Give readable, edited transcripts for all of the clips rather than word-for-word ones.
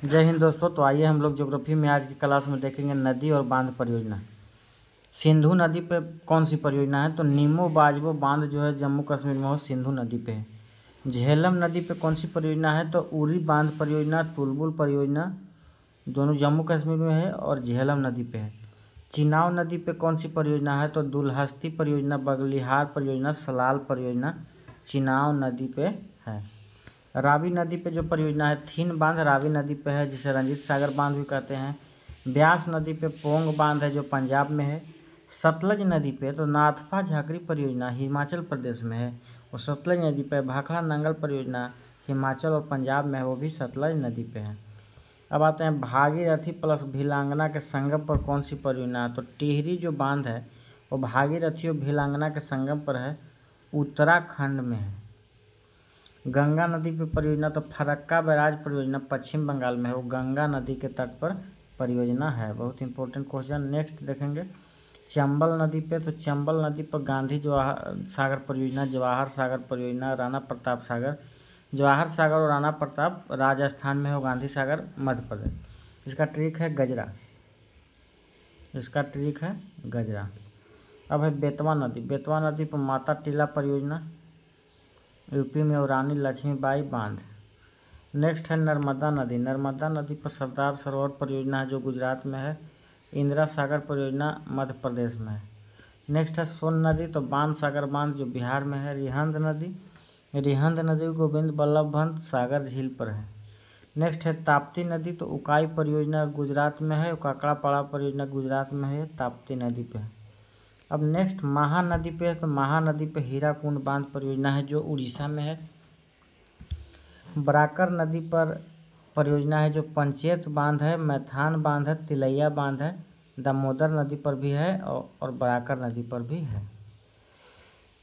जय हिंद दोस्तों। तो आइए हम लोग ज्योग्राफी में आज की क्लास में देखेंगे नदी और बांध परियोजना। सिंधु नदी पे कौन सी परियोजना है? तो नीमो बाजबो बांध जो है जम्मू कश्मीर में हो सिंधु नदी पे है। झेलम नदी पे कौन सी परियोजना है? तो उरी बांध परियोजना, तुलबुल परियोजना दोनों जम्मू कश्मीर में है और झेलम नदी पे है। चिनाव नदी पे कौन सी परियोजना है? तो दुल्हस्ती परियोजना, बगलिहार परियोजना, सलाल परियोजना चिनाव नदी पे है। रावी नदी पे जो परियोजना है थीन बांध रावी नदी पे है, जिसे रंजीत सागर बांध भी कहते हैं। ब्यास नदी पे पोंग बांध है जो पंजाब में है। सतलज नदी पे तो नाथपा झाकरी परियोजना हिमाचल प्रदेश में है। और सतलज नदी पे भाखड़ा नंगल परियोजना हिमाचल और पंजाब में है, वो भी सतलज नदी पे है। अब आते हैं भागीरथी प्लस भिलांगना के संगम पर कौन सी परियोजना है? तो टिहरी जो बांध है वो भागीरथी और भिलांगना के संगम पर है, उत्तराखंड में है। गंगा नदी पे परियोजना तो फरक्का बैराज परियोजना पश्चिम बंगाल में है, वो गंगा नदी के तट पर परियोजना है। बहुत इंपॉर्टेंट क्वेश्चन। नेक्स्ट देखेंगे चंबल नदी पे, तो चंबल नदी पर गांधी जवाहर सागर परियोजना, जवाहर सागर परियोजना, राणा प्रताप सागर। जवाहर सागर और राणा प्रताप राजस्थान में हो, गांधी सागर मध्य प्रदेश। इसका ट्रिक है गजरा, इसका ट्रिक है गजरा। अब है बेतवा नदी, बेतवा नदी पर माता टीला परियोजना यूपी में और रानी लक्ष्मीबाई बांध। नेक्स्ट है नर्मदा नदी, नर्मदा नदी पर सरदार सरोवर परियोजना है जो गुजरात में है। इंदिरा सागर परियोजना मध्य प्रदेश में है। नेक्स्ट है सोन नदी, तो बाण सागर बांध जो बिहार में है। रिहंद नदी, रिहंद नदी गोविंद बल्लभ पंत सागर झील पर है। नेक्स्ट है ताप्ती नदी, तो उकाई परियोजना गुजरात में है। काकड़ापाड़ा परियोजना गुजरात में है, ताप्ती नदी पे है। अब नेक्स्ट महानदी पे है, तो महानदी पे हीराकुंड बांध परियोजना है जो उड़ीसा में है। बराकर नदी पर परियोजना है जो पंचेत बांध है, मैथान बांध है, तिलैया बांध है। दामोदर नदी पर भी है और बराकर नदी पर भी है।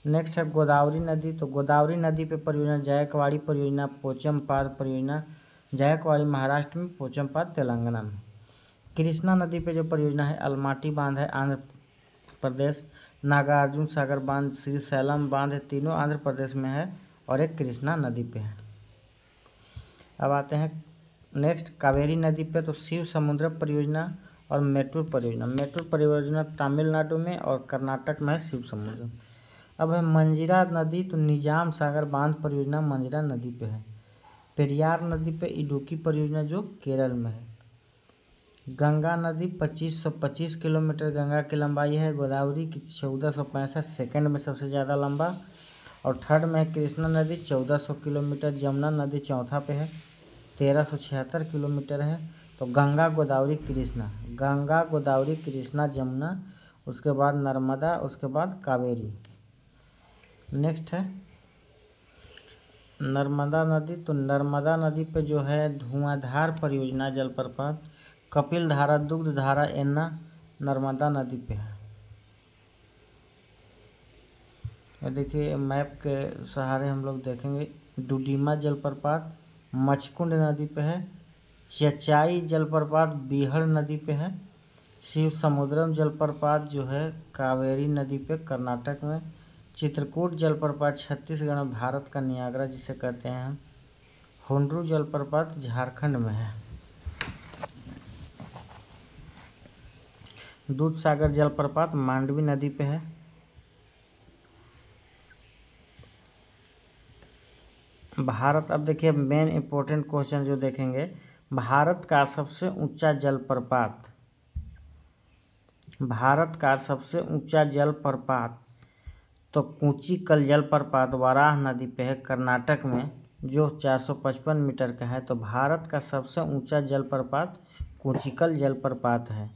नेक्स्ट है गोदावरी नदी, तो गोदावरी नदी पे परियोजना जायकवाड़ी परियोजना, पोचमपाद परियोजना जायकवाड़ी महाराष्ट्र में, पोचमपाद तेलंगाना में। कृष्णा नदी पे जो परियोजना है अलमाटी बांध है आंध्र प्रदेश। नागार्जुन सागर बांध, श्रीशैलम बांध है, तीनों आंध्र प्रदेश में है और एक कृष्णा नदी पे है। अब आते हैं नेक्स्ट कावेरी नदी पे, तो शिव समुद्र परियोजना और मेट्टूर परियोजना। मेट्टूर परियोजना तमिलनाडु में और कर्नाटक में है शिव समुद्र। अब है मंजीरा नदी, तो निजाम सागर बांध परियोजना मंजीरा नदी पे है। पेरियार नदी पे इडुक्की परियोजना जो केरल में है। गंगा नदी 2525 किलोमीटर गंगा की लंबाई है। गोदावरी की 1465 सेकंड में सबसे ज़्यादा लंबा। और थर्ड में कृष्णा नदी 1400 किलोमीटर। जमुना नदी चौथा पे है, 1376 किलोमीटर है। तो गंगा गोदावरी कृष्णा, गंगा गोदावरी कृष्णा जमुना, उसके बाद नर्मदा, उसके बाद कावेरी। नेक्स्ट है नर्मदा नदी, तो नर्मदा नदी पे जो है धुआंधार परियोजना जलप्रपात, कपिल धारा, दुग्ध धारा, एन्ना नर्मदा नदी पे है। ये देखिए मैप के सहारे हम लोग देखेंगे। डुडीमा जलप्रपात मचकुंड नदी पे है। चचाई जलप्रपात बीहड़ नदी पे है। शिव समुद्रम जलप्रपात जो है कावेरी नदी पे कर्नाटक में। चित्रकूट जलप्रपात छत्तीसगढ़ में, भारत का नियाग्रा जिसे कहते हैं। हुंड्रू जलप्रपात झारखंड में है। दूध सागर जलप्रपात मांडवी नदी पे है। भारत, अब देखिए मेन इंपॉर्टेंट क्वेश्चन जो देखेंगे, भारत का सबसे ऊंचा जलप्रपात, भारत का सबसे ऊंचा जलप्रपात तो कूचिकल जलप्रपात वराह नदी पे है कर्नाटक में, जो 455 मीटर का है। तो भारत का सबसे ऊंचा जलप्रपात कूचिकल जलप्रपात है।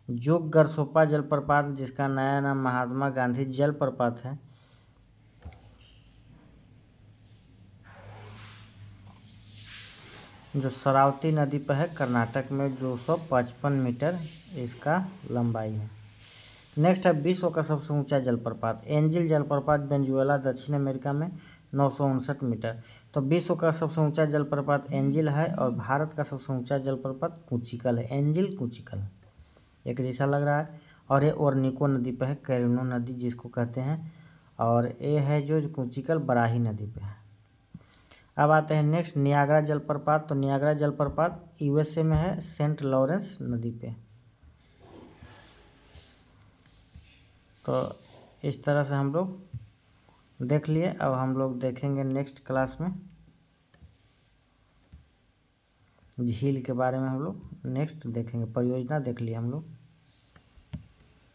जो गरसोपा जलप्रपात जिसका नया नाम महात्मा गांधी जलप्रपात है, जो शरावती नदी पर है कर्नाटक में, 255 मीटर इसका लंबाई है। नेक्स्ट है विश्व का सबसे ऊंचा जलप्रपात एंजिल जलप्रपात वेनेजुएला दक्षिण अमेरिका में, 959 मीटर। तो विश्व का सबसे ऊंचा जलप्रपात एंजिल है और भारत का सबसे ऊंचा जलप्रपात कूचिकल है। एंजिल कूचिकल एक जैसा लग रहा है। और ये ओरनिको नदी पे है, कैरिनो नदी जिसको कहते हैं। और ये है जो कूचिकल बराही नदी पे है। अब आते हैं नेक्स्ट नियाग्रा जलप्रपात। तो नियाग्रा जलप्रपात यूएसए में है, सेंट लॉरेंस नदी पे। तो इस तरह से हम लोग देख लिए। अब हम लोग देखेंगे नेक्स्ट क्लास में झील के बारे में, हम लोग नेक्स्ट देखेंगे। परियोजना देख लिए हम लोग।